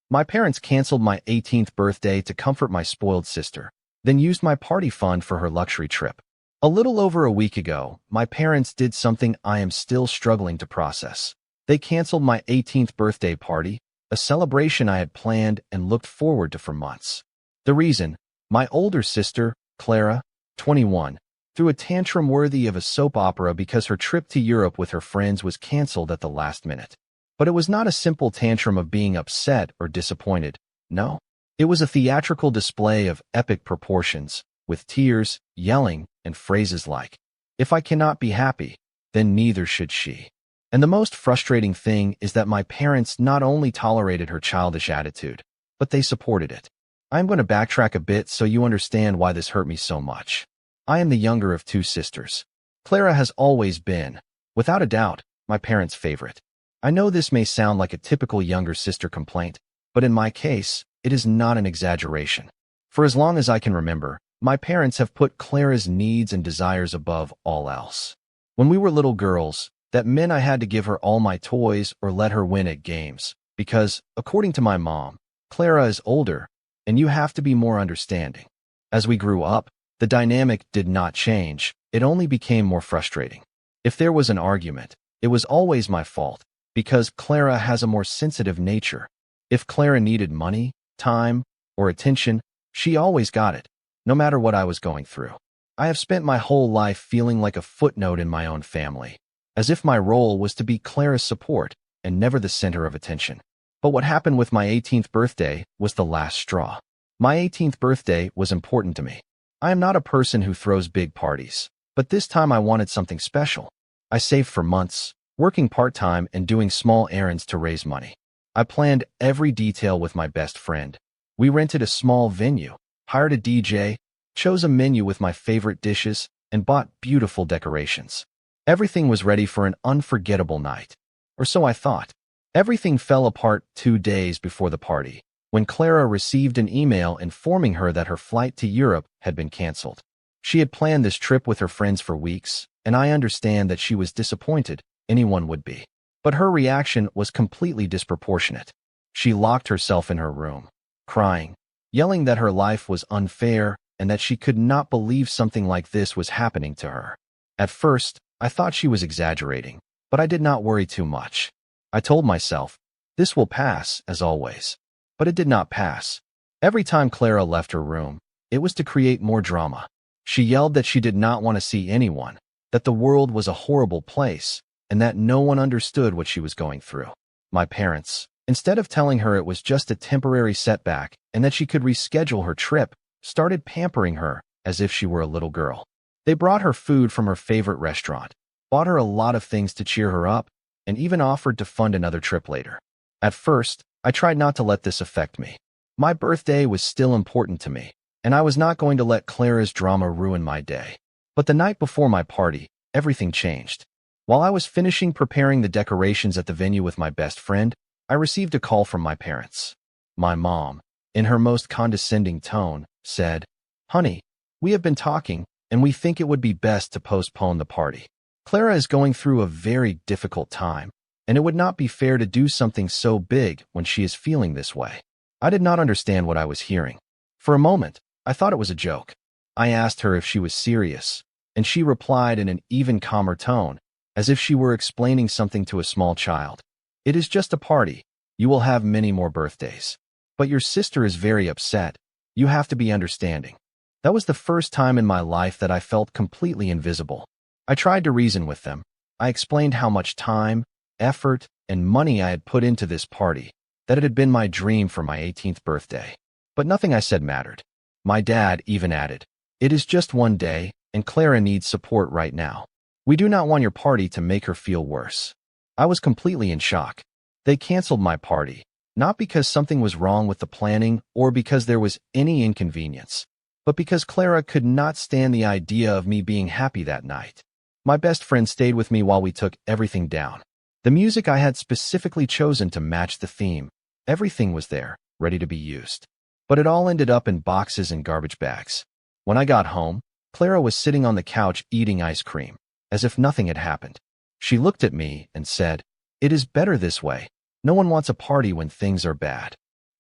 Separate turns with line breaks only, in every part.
My parents canceled my 18th birthday to comfort my spoiled sister, then used my party fund for her luxury trip. A little over a week ago, my parents did something I am still struggling to process. They canceled my 18th birthday party, a celebration I had planned and looked forward to for months. The reason? My older sister, Clara, 21, threw a tantrum worthy of a soap opera because her trip to Europe with her friends was canceled at the last minute. But it was not a simple tantrum of being upset or disappointed. No, it was a theatrical display of epic proportions, with tears, yelling, and phrases like, "If I cannot be happy, then neither should she." And the most frustrating thing is that my parents not only tolerated her childish attitude, but they supported it. I'm going to backtrack a bit so you understand why this hurt me so much. I am the younger of two sisters. Clara has always been, without a doubt, my parents' favorite. I know this may sound like a typical younger sister complaint, but in my case, it is not an exaggeration. For as long as I can remember, my parents have put Clara's needs and desires above all else. When we were little girls, that meant I had to give her all my toys or let her win at games, because, according to my mom, Clara is older, and you have to be more understanding. As we grew up, the dynamic did not change, it only became more frustrating. If there was an argument, it was always my fault, because Clara has a more sensitive nature. If Clara needed money, time, or attention, she always got it, no matter what I was going through. I have spent my whole life feeling like a footnote in my own family, as if my role was to be Clara's support and never the center of attention. But what happened with my 18th birthday was the last straw. My 18th birthday was important to me. I am not a person who throws big parties, but this time I wanted something special. I saved for months, working part-time and doing small errands to raise money. I planned every detail with my best friend. We rented a small venue, hired a DJ, chose a menu with my favorite dishes, and bought beautiful decorations. Everything was ready for an unforgettable night. Or so I thought. Everything fell apart 2 days before the party, when Clara received an email informing her that her flight to Europe had been canceled. She had planned this trip with her friends for weeks, and I understand that she was disappointed. Anyone would be. But her reaction was completely disproportionate. She locked herself in her room, crying, yelling that her life was unfair and that she could not believe something like this was happening to her. At first, I thought she was exaggerating, but I did not worry too much. I told myself, this will pass, as always. But it did not pass. Every time Clara left her room, it was to create more drama. She yelled that she did not want to see anyone, that the world was a horrible place, and that no one understood what she was going through. My parents, instead of telling her it was just a temporary setback and that she could reschedule her trip, started pampering her as if she were a little girl. They brought her food from her favorite restaurant, bought her a lot of things to cheer her up, and even offered to fund another trip later. At first, I tried not to let this affect me. My birthday was still important to me, and I was not going to let Clara's drama ruin my day. But the night before my party, everything changed. While I was finishing preparing the decorations at the venue with my best friend, I received a call from my parents. My mom, in her most condescending tone, said, "Honey, we have been talking, and we think it would be best to postpone the party. Clara is going through a very difficult time, and it would not be fair to do something so big when she is feeling this way." I did not understand what I was hearing. For a moment, I thought it was a joke. I asked her if she was serious, and she replied in an even calmer tone, as if she were explaining something to a small child. "It is just a party. You will have many more birthdays. But your sister is very upset. You have to be understanding." That was the first time in my life that I felt completely invisible. I tried to reason with them. I explained how much time, effort, and money I had put into this party, that it had been my dream for my 18th birthday. But nothing I said mattered. My dad even added, "It is just one day, and Clara needs support right now. We do not want your party to make her feel worse." I was completely in shock. They canceled my party, not because something was wrong with the planning or because there was any inconvenience, but because Clara could not stand the idea of me being happy that night. My best friend stayed with me while we took everything down. The music I had specifically chosen to match the theme. Everything was there, ready to be used. But it all ended up in boxes and garbage bags. When I got home, Clara was sitting on the couch eating ice cream, as if nothing had happened. She looked at me and said, "It is better this way. No one wants a party when things are bad."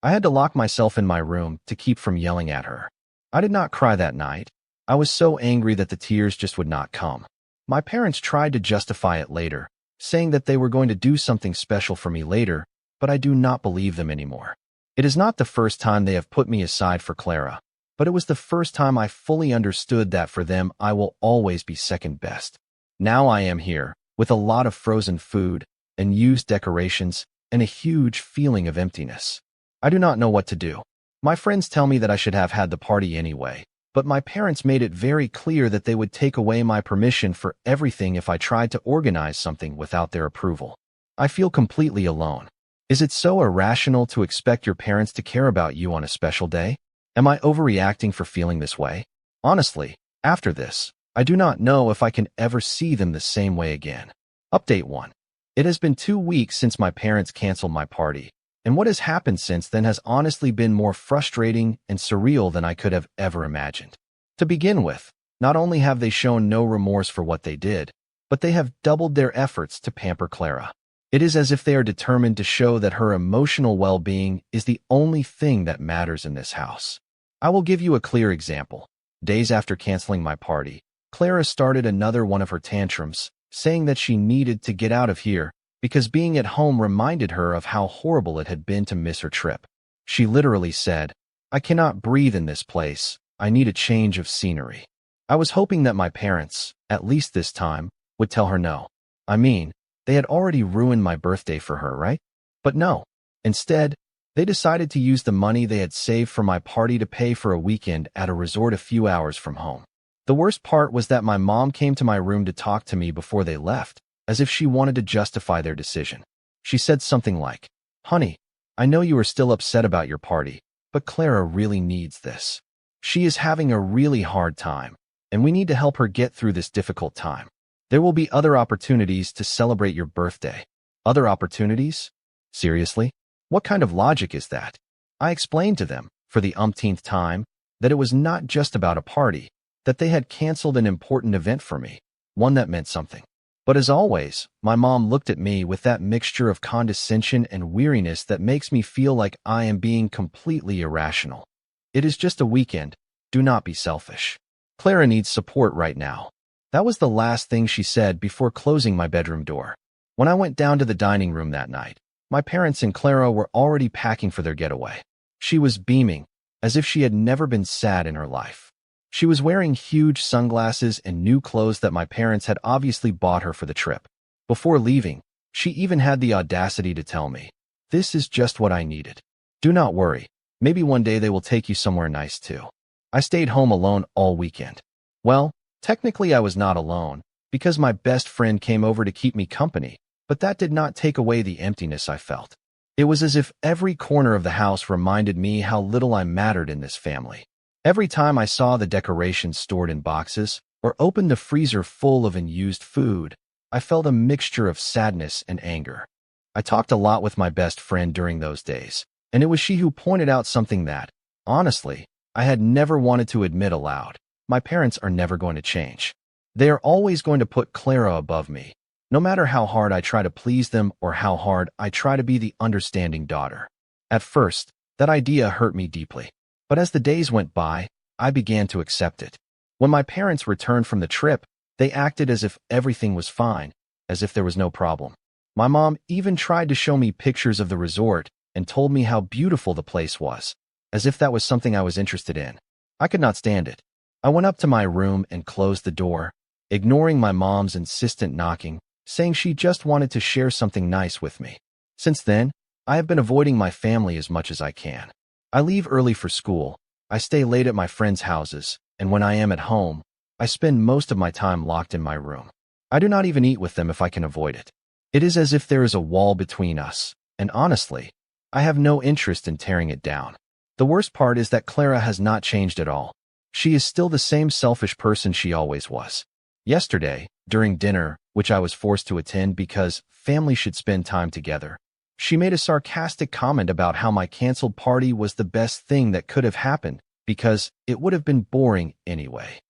I had to lock myself in my room to keep from yelling at her. I did not cry that night. I was so angry that the tears just would not come. My parents tried to justify it later, saying that they were going to do something special for me later, but I do not believe them anymore. It is not the first time they have put me aside for Clara, but it was the first time I fully understood that for them I will always be second best. Now I am here, with a lot of frozen food, and used decorations, and a huge feeling of emptiness. I do not know what to do. My friends tell me that I should have had the party anyway, but my parents made it very clear that they would take away my permission for everything if I tried to organize something without their approval. I feel completely alone. Is it so irrational to expect your parents to care about you on a special day? Am I overreacting for feeling this way? Honestly, after this, I do not know if I can ever see them the same way again. Update 1. It has been 2 weeks since my parents canceled my party, and what has happened since then has honestly been more frustrating and surreal than I could have ever imagined. To begin with, not only have they shown no remorse for what they did, but they have doubled their efforts to pamper Clara. It is as if they are determined to show that her emotional well-being is the only thing that matters in this house. I will give you a clear example. Days after canceling my party, Clara started another one of her tantrums, saying that she needed to get out of here because being at home reminded her of how horrible it had been to miss her trip. She literally said, "I cannot breathe in this place. I need a change of scenery." I was hoping that my parents, at least this time, would tell her no. I mean, they had already ruined my birthday for her, right? But no. Instead, they decided to use the money they had saved for my party to pay for a weekend at a resort a few hours from home. The worst part was that my mom came to my room to talk to me before they left, as if she wanted to justify their decision. She said something like, "Honey, I know you are still upset about your party, but Clara really needs this. She is having a really hard time, and we need to help her get through this difficult time. There will be other opportunities to celebrate your birthday." Other opportunities? Seriously? What kind of logic is that? I explained to them, for the umpteenth time, that it was not just about a party, that they had canceled an important event for me, one that meant something. But as always, my mom looked at me with that mixture of condescension and weariness that makes me feel like I am being completely irrational. It is just a weekend. Do not be selfish. Clara needs support right now. That was the last thing she said before closing my bedroom door. When I went down to the dining room that night, my parents and Clara were already packing for their getaway. She was beaming, as if she had never been sad in her life. She was wearing huge sunglasses and new clothes that my parents had obviously bought her for the trip. Before leaving, she even had the audacity to tell me, "This is just what I needed. Do not worry, maybe one day they will take you somewhere nice too." I stayed home alone all weekend. Well, technically I was not alone, because my best friend came over to keep me company, but that did not take away the emptiness I felt. It was as if every corner of the house reminded me how little I mattered in this family. Every time I saw the decorations stored in boxes or opened the freezer full of unused food, I felt a mixture of sadness and anger. I talked a lot with my best friend during those days, and it was she who pointed out something that, honestly, I had never wanted to admit aloud. My parents are never going to change. They are always going to put Clara above me, no matter how hard I try to please them or how hard I try to be the understanding daughter. At first, that idea hurt me deeply. But as the days went by, I began to accept it. When my parents returned from the trip, they acted as if everything was fine, as if there was no problem. My mom even tried to show me pictures of the resort and told me how beautiful the place was, as if that was something I was interested in. I could not stand it. I went up to my room and closed the door, ignoring my mom's insistent knocking, saying she just wanted to share something nice with me. Since then, I have been avoiding my family as much as I can. I leave early for school, I stay late at my friends' houses, and when I am at home, I spend most of my time locked in my room. I do not even eat with them if I can avoid it. It is as if there is a wall between us, and honestly, I have no interest in tearing it down. The worst part is that Clara has not changed at all. She is still the same selfish person she always was. Yesterday, during dinner, which I was forced to attend because family should spend time together, she made a sarcastic comment about how my canceled party was the best thing that could have happened because it would have been boring anyway.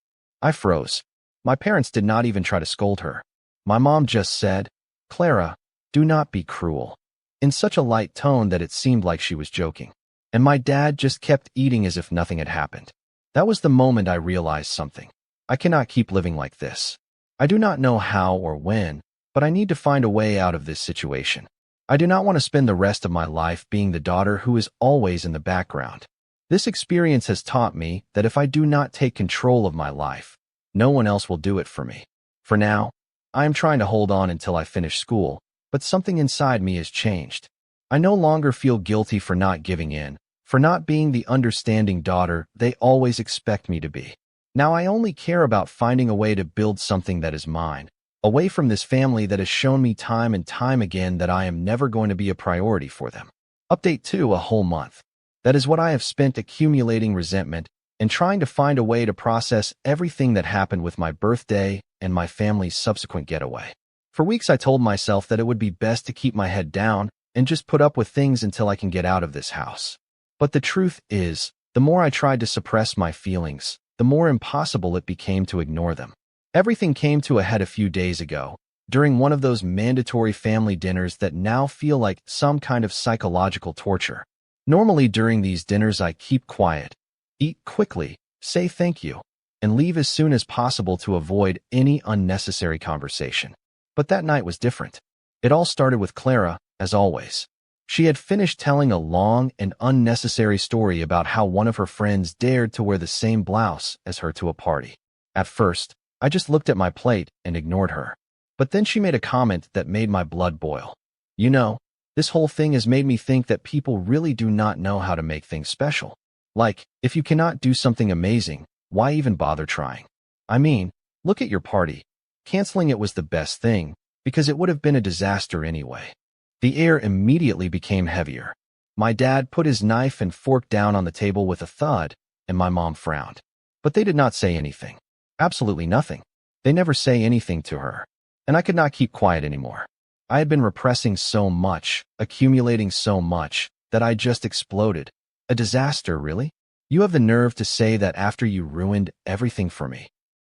I froze. My parents did not even try to scold her. My mom just said, "Clara, do not be cruel," in such a light tone that it seemed like she was joking. and my dad just kept eating as if nothing had happened. That was the moment I realized something. I cannot keep living like this. I do not know how or when, but I need to find a way out of this situation. I do not want to spend the rest of my life being the daughter who is always in the background. This experience has taught me that if I do not take control of my life, no one else will do it for me. For now, I am trying to hold on until I finish school, but something inside me has changed. I no longer feel guilty for not giving in, for not being the understanding daughter they always expect me to be. Now I only care about finding a way to build something that is mine, away from this family that has shown me time and time again that I am never going to be a priority for them. Update 2: a whole month. That is what I have spent accumulating resentment and trying to find a way to process everything that happened with my birthday and my family's subsequent getaway. For weeks I told myself that it would be best to keep my head down and just put up with things until I can get out of this house. But the truth is, the more I tried to suppress my feelings, the more impossible it became to ignore them. Everything came to a head a few days ago, during one of those mandatory family dinners that now feel like some kind of psychological torture. Normally during these dinners I keep quiet, eat quickly, say thank you, and leave as soon as possible to avoid any unnecessary conversation. But that night was different. It all started with Clara, as always. She had finished telling a long and unnecessary story about how one of her friends dared to wear the same blouse as her to a party. At first, I just looked at my plate and ignored her. But then she made a comment that made my blood boil. You know, this whole thing has made me think that people really do not know how to make things special. Like, if you cannot do something amazing, why even bother trying? I mean, look at your party. Canceling it was the best thing, because it would have been a disaster anyway. The air immediately became heavier. My dad put his knife and fork down on the table with a thud, and my mom frowned. But they did not say anything. Absolutely nothing. They never say anything to her. And I could not keep quiet anymore. I had been repressing so much, accumulating so much, that I just exploded. A disaster, really? You have the nerve to say that after you ruined everything for me?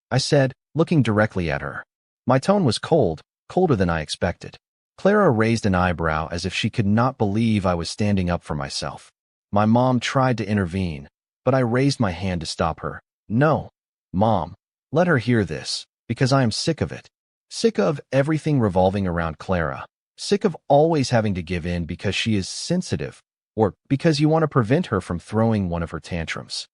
I said, looking directly at her. My tone was cold, colder than I expected. Clara raised an eyebrow as if she could not believe I was standing up for myself. My mom tried to intervene, but I raised my hand to stop her. No, Mom, let her hear this, because I am sick of it. Sick of everything revolving around Clara. Sick of always having to give in because she is sensitive, or because you want to prevent her from throwing one of her tantrums.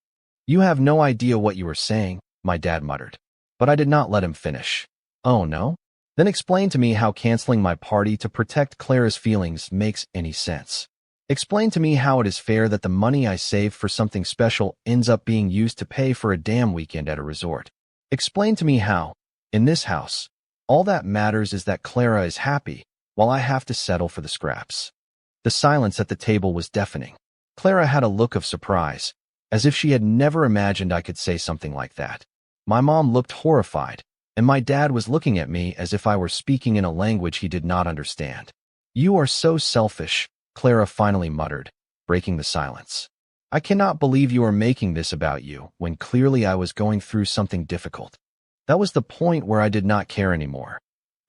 You have no idea what you are saying, my dad muttered. But I did not let him finish. Oh no? Then explain to me how canceling my party to protect Clara's feelings makes any sense. Explain to me how it is fair that the money I saved for something special ends up being used to pay for a damn weekend at a resort. Explain to me how, in this house, all that matters is that Clara is happy, while I have to settle for the scraps. The silence at the table was deafening. Clara had a look of surprise, as if she had never imagined I could say something like that. My mom looked horrified, and my dad was looking at me as if I were speaking in a language he did not understand. You are so selfish, Clara finally muttered, breaking the silence. I cannot believe you are making this about you, when clearly I was going through something difficult. That was the point where I did not care anymore.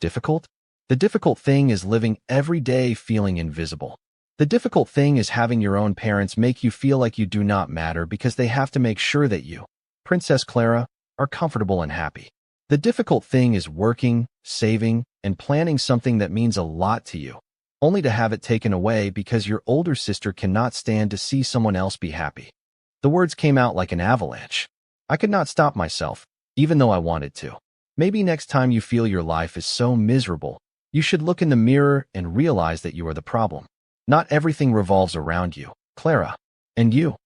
Difficult? The difficult thing is living every day feeling invisible. The difficult thing is having your own parents make you feel like you do not matter because they have to make sure that you, Princess Clara, are comfortable and happy. The difficult thing is working, saving, and planning something that means a lot to you, only to have it taken away because your older sister cannot stand to see someone else be happy. The words came out like an avalanche. I could not stop myself, even though I wanted to. Maybe next time you feel your life is so miserable, you should look in the mirror and realize that you are the problem. Not everything revolves around you, Clara. And you,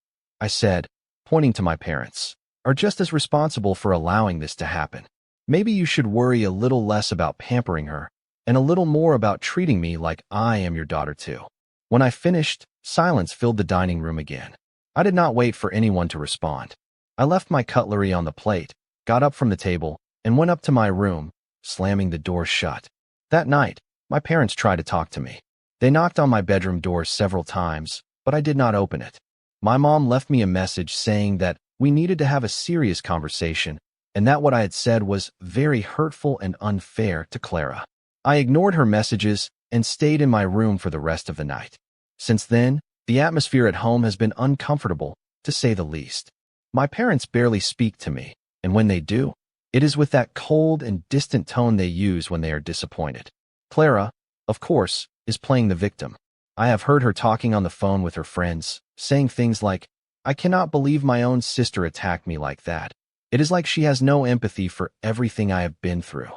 I said, pointing to my parents, are just as responsible for allowing this to happen. Maybe you should worry a little less about pampering her and a little more about treating me like I am your daughter too. When I finished, silence filled the dining room again. I did not wait for anyone to respond. I left my cutlery on the plate, got up from the table, and went up to my room, slamming the door shut. That night, my parents tried to talk to me. They knocked on my bedroom door several times, but I did not open it. My mom left me a message saying that we needed to have a serious conversation and that what I had said was very hurtful and unfair to Clara. I ignored her messages and stayed in my room for the rest of the night. Since then, The atmosphere at home has been uncomfortable, to say the least. My parents barely speak to me, and when they do, it is with that cold and distant tone they use when they are disappointed. Clara, of course, is playing the victim. I have heard her talking on the phone with her friends, saying things like, "I cannot believe my own sister attacked me like that." It is like she has no empathy for everything I have been through.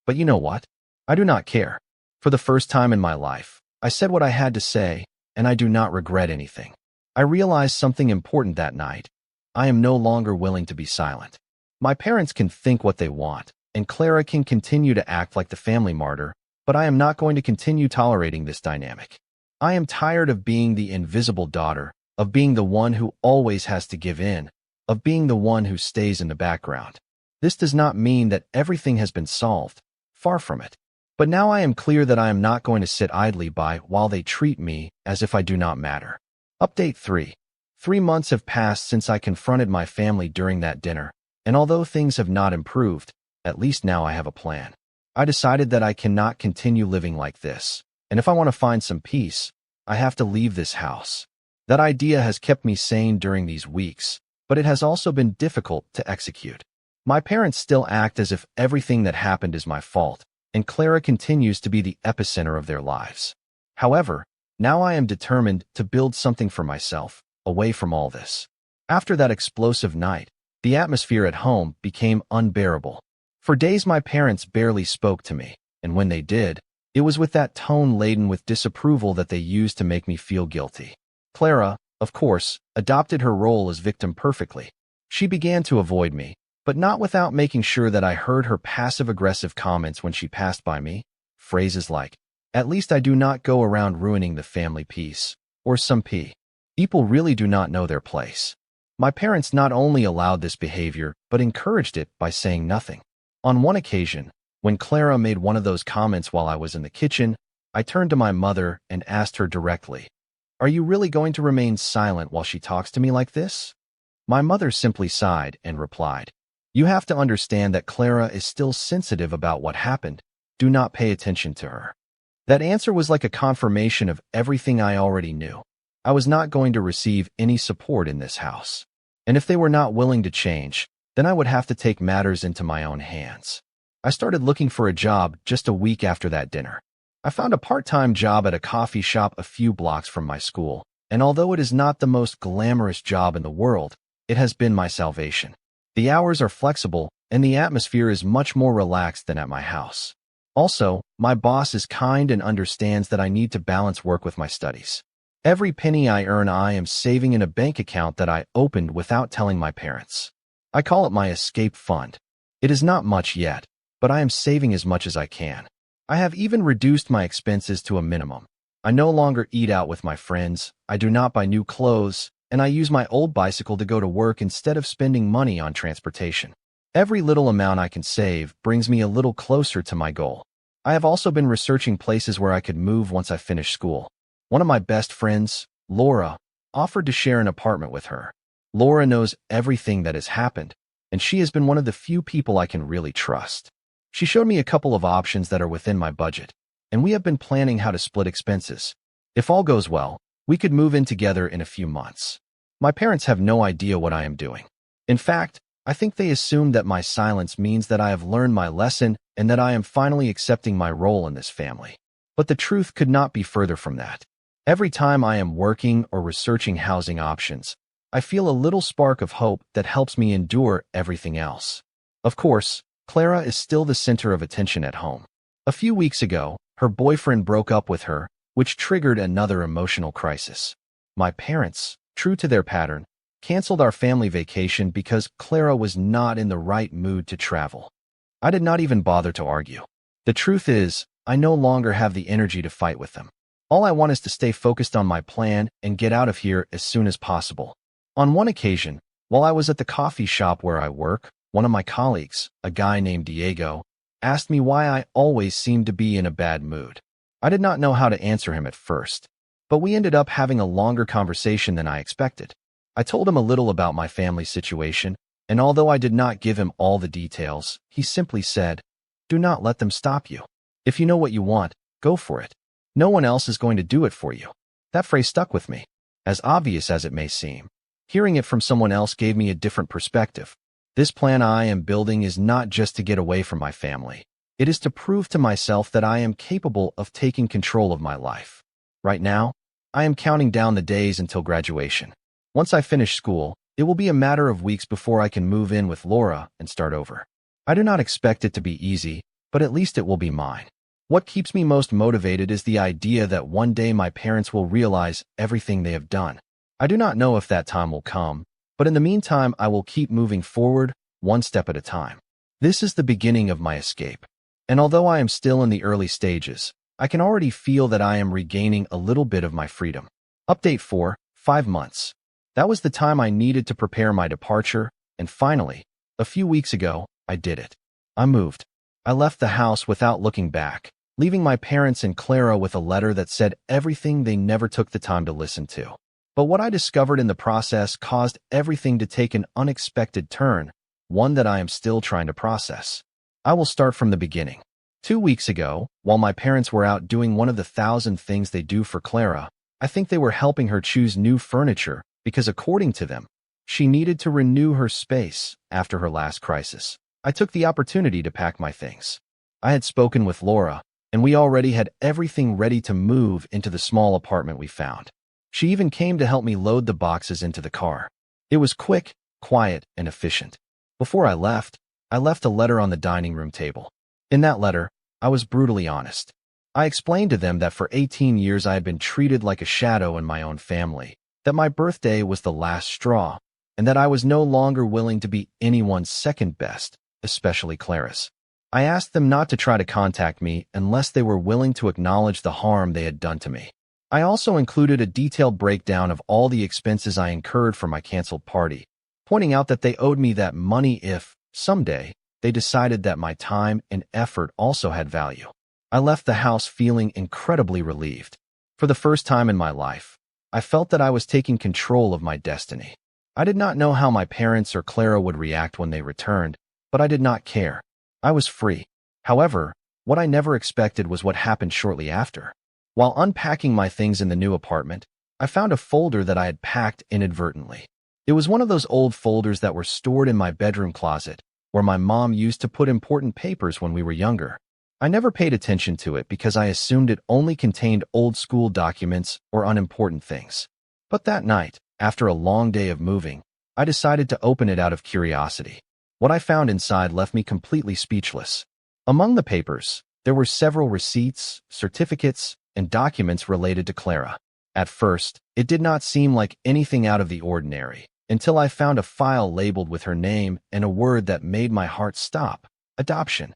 But you know what? I do not care. For the first time in my life, I said what I had to say, and I do not regret anything. I realized something important that night. I am no longer willing to be silent. My parents can think what they want, and Clara can continue to act like the family martyr, but I am not going to continue tolerating this dynamic. I am tired of being the invisible daughter, of being the one who always has to give in, of being the one who stays in the background. This does not mean that everything has been solved. Far from it. But now I am clear that I am not going to sit idly by while they treat me as if I do not matter. Update 3. 3 months have passed since I confronted my family during that dinner, and although things have not improved, at least now I have a plan. I decided that I cannot continue living like this, and if I want to find some peace, I have to leave this house. That idea has kept me sane during these weeks, but it has also been difficult to execute. My parents still act as if everything that happened is my fault, and Clara continues to be the epicenter of their lives. However, now I am determined to build something for myself, away from all this. After that explosive night, the atmosphere at home became unbearable. For days my parents barely spoke to me, and when they did, it was with that tone laden with disapproval that they used to make me feel guilty. Clara, of course, adopted her role as victim perfectly. She began to avoid me, but not without making sure that I heard her passive-aggressive comments when she passed by me. Phrases like, "At least I do not go around ruining the family peace," or some people really do not know their place. My parents not only allowed this behavior, but encouraged it by saying nothing. On one occasion, when Clara made one of those comments while I was in the kitchen, I turned to my mother and asked her directly, "Are you really going to remain silent while she talks to me like this?" My mother simply sighed and replied, "You have to understand that Clara is still sensitive about what happened. Do not pay attention to her." That answer was like a confirmation of everything I already knew. I was not going to receive any support in this house. And if they were not willing to change, then I would have to take matters into my own hands. I started looking for a job just a week after that dinner. I found a part-time job at a coffee shop a few blocks from my school, and although it is not the most glamorous job in the world, it has been my salvation. The hours are flexible, and the atmosphere is much more relaxed than at my house. Also, my boss is kind and understands that I need to balance work with my studies. Every penny I earn I am saving in a bank account that I opened without telling my parents. I call it my escape fund. It is not much yet, but I am saving as much as I can. I have even reduced my expenses to a minimum. I no longer eat out with my friends, I do not buy new clothes, and I use my old bicycle to go to work instead of spending money on transportation. Every little amount I can save brings me a little closer to my goal. I have also been researching places where I could move once I finish school. One of my best friends, Laura, offered to share an apartment with her. Laura knows everything that has happened, and she has been one of the few people I can really trust. She showed me a couple of options that are within my budget, and we have been planning how to split expenses. If all goes well, we could move in together in a few months. My parents have no idea what I am doing. In fact, I think they assume that my silence means that I have learned my lesson and that I am finally accepting my role in this family. But the truth could not be further from that. Every time I am working or researching housing options, I feel a little spark of hope that helps me endure everything else. Of course, Clara is still the center of attention at home. A few weeks ago, her boyfriend broke up with her, which triggered another emotional crisis. My parents, true to their pattern, canceled our family vacation because Clara was not in the right mood to travel. I did not even bother to argue. The truth is, I no longer have the energy to fight with them. All I want is to stay focused on my plan and get out of here as soon as possible. On one occasion, while I was at the coffee shop where I work, one of my colleagues, a guy named Diego, asked me why I always seemed to be in a bad mood. I did not know how to answer him at first, but we ended up having a longer conversation than I expected. I told him a little about my family situation, and although I did not give him all the details, he simply said, "Do not let them stop you. If you know what you want, go for it. No one else is going to do it for you." That phrase stuck with me. as obvious as it may seem. Hearing it from someone else gave me a different perspective. This plan I am building is not just to get away from my family. It is to prove to myself that I am capable of taking control of my life. Right now, I am counting down the days until graduation. Once I finish school, it will be a matter of weeks before I can move in with Laura and start over. I do not expect it to be easy, but at least it will be mine. What keeps me most motivated is the idea that one day my parents will realize everything they have done. I do not know if that time will come, but in the meantime, I will keep moving forward, one step at a time. This is the beginning of my escape. And although I am still in the early stages, I can already feel that I am regaining a little bit of my freedom. Update 4, 5 months. That was the time I needed to prepare my departure, and finally, a few weeks ago, I did it. I moved. I left the house without looking back, leaving my parents and Clara with a letter that said everything they never took the time to listen to. But what I discovered in the process caused everything to take an unexpected turn, one that I am still trying to process. I will start from the beginning. 2 weeks ago, while my parents were out doing one of the 1,000 things they do for Clara, I think they were helping her choose new furniture because, according to them, she needed to renew her space after her last crisis. I took the opportunity to pack my things. I had spoken with Laura, and we already had everything ready to move into the small apartment we found. She even came to help me load the boxes into the car. It was quick, quiet, and efficient. Before I left a letter on the dining room table. In that letter, I was brutally honest. I explained to them that for 18 years I had been treated like a shadow in my own family, that my birthday was the last straw, and that I was no longer willing to be anyone's second best, especially Clara's. I asked them not to try to contact me unless they were willing to acknowledge the harm they had done to me. I also included a detailed breakdown of all the expenses I incurred for my canceled party, pointing out that they owed me that money if, someday, they decided that my time and effort also had value. I left the house feeling incredibly relieved. For the first time in my life, I felt that I was taking control of my destiny. I did not know how my parents or Clara would react when they returned, but I did not care. I was free. However, what I never expected was what happened shortly after. While unpacking my things in the new apartment, I found a folder that I had packed inadvertently. It was one of those old folders that were stored in my bedroom closet, where my mom used to put important papers when we were younger. I never paid attention to it because I assumed it only contained old school documents or unimportant things. But that night, after a long day of moving, I decided to open it out of curiosity. What I found inside left me completely speechless. Among the papers, there were several receipts, certificates, and documents related to Clara. At first, it did not seem like anything out of the ordinary, until I found a file labeled with her name and a word that made my heart stop: adoption.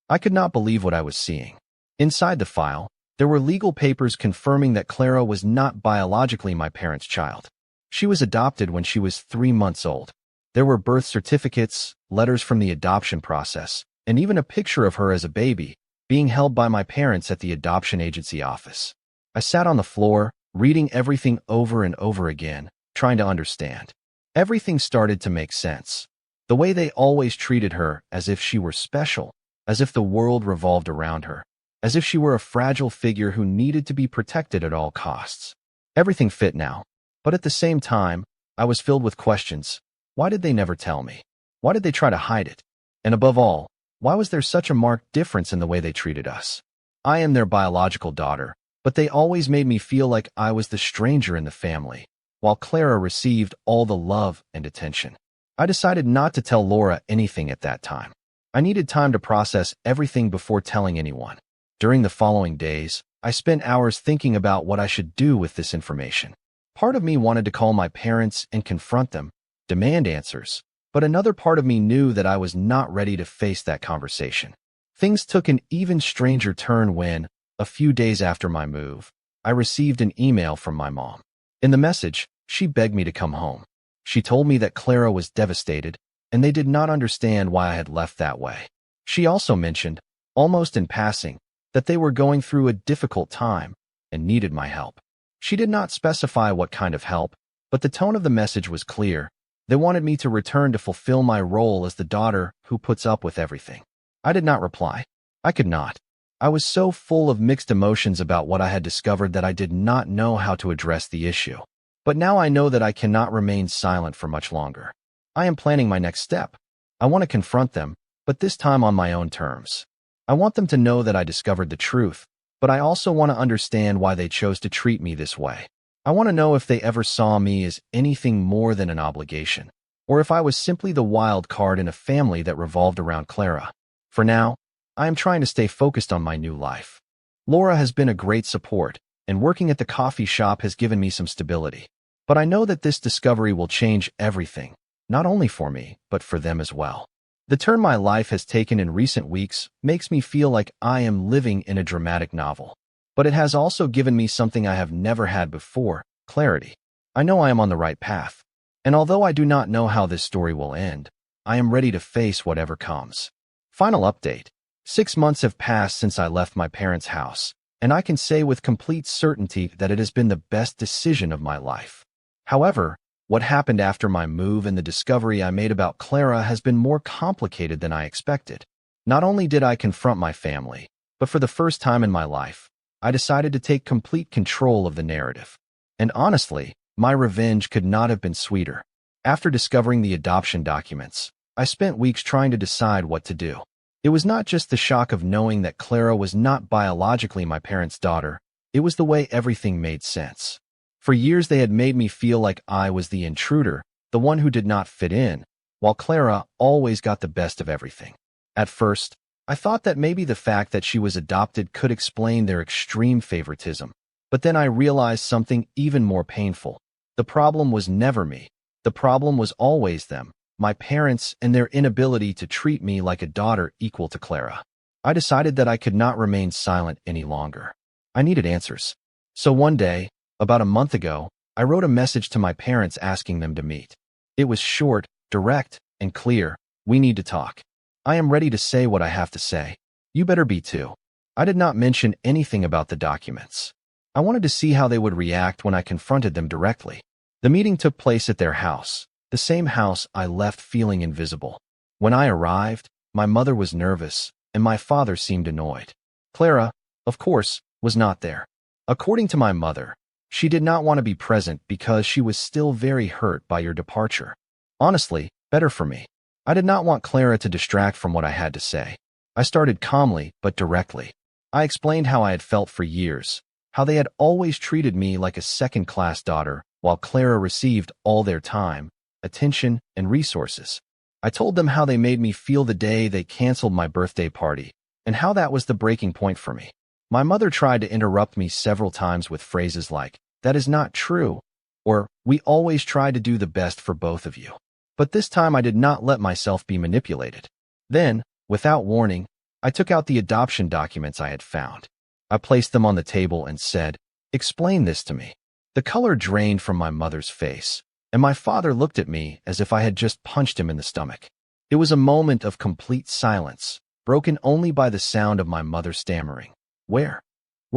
I could not believe what I was seeing. Inside the file, there were legal papers confirming that Clara was not biologically my parents' child. She was adopted when she was 3 months old. There were birth certificates, letters from the adoption process, and even a picture of her as a baby, being held by my parents at the adoption agency office. I sat on the floor, reading everything over and over again, trying to understand. Everything started to make sense. The way they always treated her as if she were special, as if the world revolved around her, as if she were a fragile figure who needed to be protected at all costs. Everything fit now, but at the same time, I was filled with questions. Why did they never tell me? Why did they try to hide it? And above all, why was there such a marked difference in the way they treated us? I am their biological daughter, but they always made me feel like I was the stranger in the family, while Clara received all the love and attention. I decided not to tell Laura anything at that time. I needed time to process everything before telling anyone. During the following days, I spent hours thinking about what I should do with this information. Part of me wanted to call my parents and confront them, demand answers, but another part of me knew that I was not ready to face that conversation. Things took an even stranger turn when, a few days after my move, I received an email from my mom. In the message, she begged me to come home. She told me that Clara was devastated, and they did not understand why I had left that way. She also mentioned, almost in passing, that they were going through a difficult time and needed my help. She did not specify what kind of help, but the tone of the message was clear. They wanted me to return to fulfill my role as the daughter who puts up with everything. I did not reply. I could not. I was so full of mixed emotions about what I had discovered that I did not know how to address the issue. But now I know that I cannot remain silent for much longer. I am planning my next step. I want to confront them, but this time on my own terms. I want them to know that I discovered the truth, but I also want to understand why they chose to treat me this way. I want to know if they ever saw me as anything more than an obligation, or if I was simply the wild card in a family that revolved around Clara. For now, I am trying to stay focused on my new life. Laura has been a great support, and working at the coffee shop has given me some stability. But I know that this discovery will change everything, not only for me, but for them as well. The turn my life has taken in recent weeks makes me feel like I am living in a dramatic novel. But it has also given me something I have never had before: clarity. I know I am on the right path. And although I do not know how this story will end, I am ready to face whatever comes. Final update. 6 months have passed since I left my parents' house, and I can say with complete certainty that it has been the best decision of my life. However, what happened after my move and the discovery I made about Clara has been more complicated than I expected. Not only did I confront my family, but for the first time in my life, I decided to take complete control of the narrative. And honestly, my revenge could not have been sweeter. After discovering the adoption documents, I spent weeks trying to decide what to do. It was not just the shock of knowing that Clara was not biologically my parents' daughter, it was the way everything made sense. For years they had made me feel like I was the intruder, the one who did not fit in, while Clara always got the best of everything. At first, I thought that maybe the fact that she was adopted could explain their extreme favoritism. But then I realized something even more painful. The problem was never me. The problem was always them, my parents, and their inability to treat me like a daughter equal to Clara. I decided that I could not remain silent any longer. I needed answers. So one day, about a month ago, I wrote a message to my parents asking them to meet. It was short, direct, and clear. We need to talk. I am ready to say what I have to say. You better be too. I did not mention anything about the documents. I wanted to see how they would react when I confronted them directly. The meeting took place at their house, the same house I left feeling invisible. When I arrived, my mother was nervous, and my father seemed annoyed. Clara, of course, was not there. According to my mother, she did not want to be present because she was still very hurt by your departure. Honestly, better for me. I did not want Clara to distract from what I had to say. I started calmly but directly. I explained how I had felt for years, how they had always treated me like a second-class daughter, while Clara received all their time, attention, and resources. I told them how they made me feel the day they canceled my birthday party, and how that was the breaking point for me. My mother tried to interrupt me several times with phrases like, "That is not true," or "We always try to do the best for both of you." But this time I did not let myself be manipulated. Then, without warning, I took out the adoption documents I had found. I placed them on the table and said, "Explain this to me." The color drained from my mother's face, and my father looked at me as if I had just punched him in the stomach. It was a moment of complete silence, broken only by the sound of my mother stammering. Where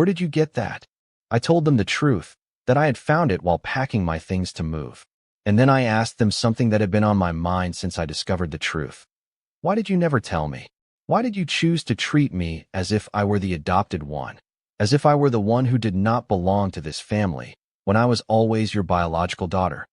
did you get that?" I told them the truth, that I had found it while packing my things to move. And then I asked them something that had been on my mind since I discovered the truth. Why did you never tell me? Why did you choose to treat me as if I were the adopted one? As if I were the one who did not belong to this family, when I was always your biological daughter?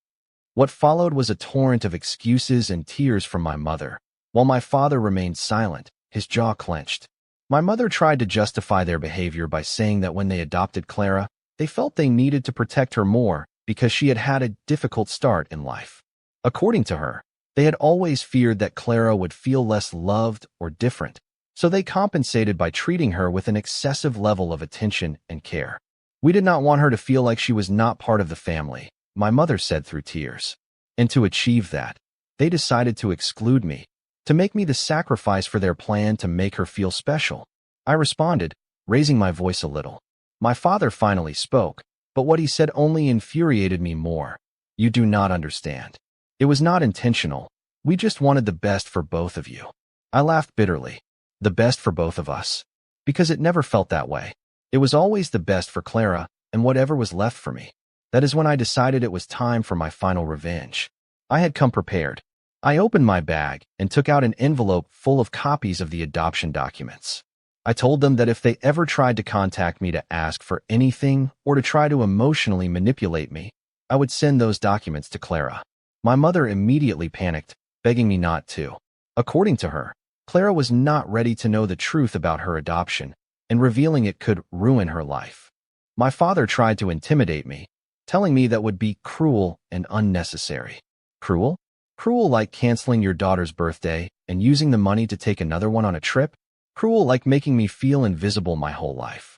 What followed was a torrent of excuses and tears from my mother, while my father remained silent, his jaw clenched. My mother tried to justify their behavior by saying that when they adopted Clara, they felt they needed to protect her more because she had had a difficult start in life. According to her, they had always feared that Clara would feel less loved or different, so they compensated by treating her with an excessive level of attention and care. "We did not want her to feel like she was not part of the family," my mother said through tears. And to achieve that, they decided to exclude me, to make me the sacrifice for their plan to make her feel special. I responded, raising my voice a little. My father finally spoke, but what he said only infuriated me more. "You do not understand. It was not intentional. We just wanted the best for both of you." I laughed bitterly. The best for both of us? Because it never felt that way. It was always the best for Clara, and whatever was left for me. That is when I decided it was time for my final revenge. I had come prepared. I opened my bag and took out an envelope full of copies of the adoption documents. I told them that if they ever tried to contact me to ask for anything or to try to emotionally manipulate me, I would send those documents to Clara. My mother immediately panicked, begging me not to. According to her, Clara was not ready to know the truth about her adoption, and revealing it could ruin her life. My father tried to intimidate me, telling me that would be cruel and unnecessary. Cruel? Cruel like canceling your daughter's birthday and using the money to take another one on a trip? Cruel like making me feel invisible my whole life.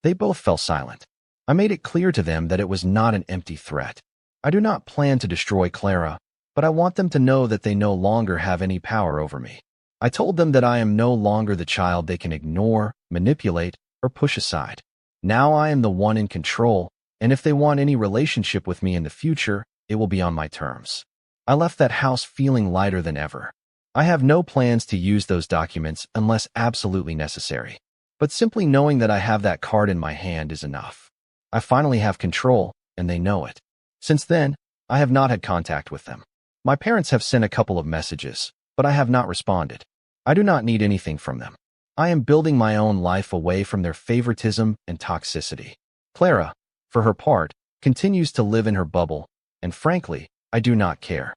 They both fell silent. I made it clear to them that it was not an empty threat. I do not plan to destroy Clara, but I want them to know that they no longer have any power over me. I told them that I am no longer the child they can ignore, manipulate, or push aside. Now I am the one in control, and if they want any relationship with me in the future, it will be on my terms. I left that house feeling lighter than ever. I have no plans to use those documents unless absolutely necessary. But simply knowing that I have that card in my hand is enough. I finally have control, and they know it. Since then, I have not had contact with them. My parents have sent a couple of messages, but I have not responded. I do not need anything from them. I am building my own life away from their favoritism and toxicity. Clara, for her part, continues to live in her bubble, and frankly, I do not care.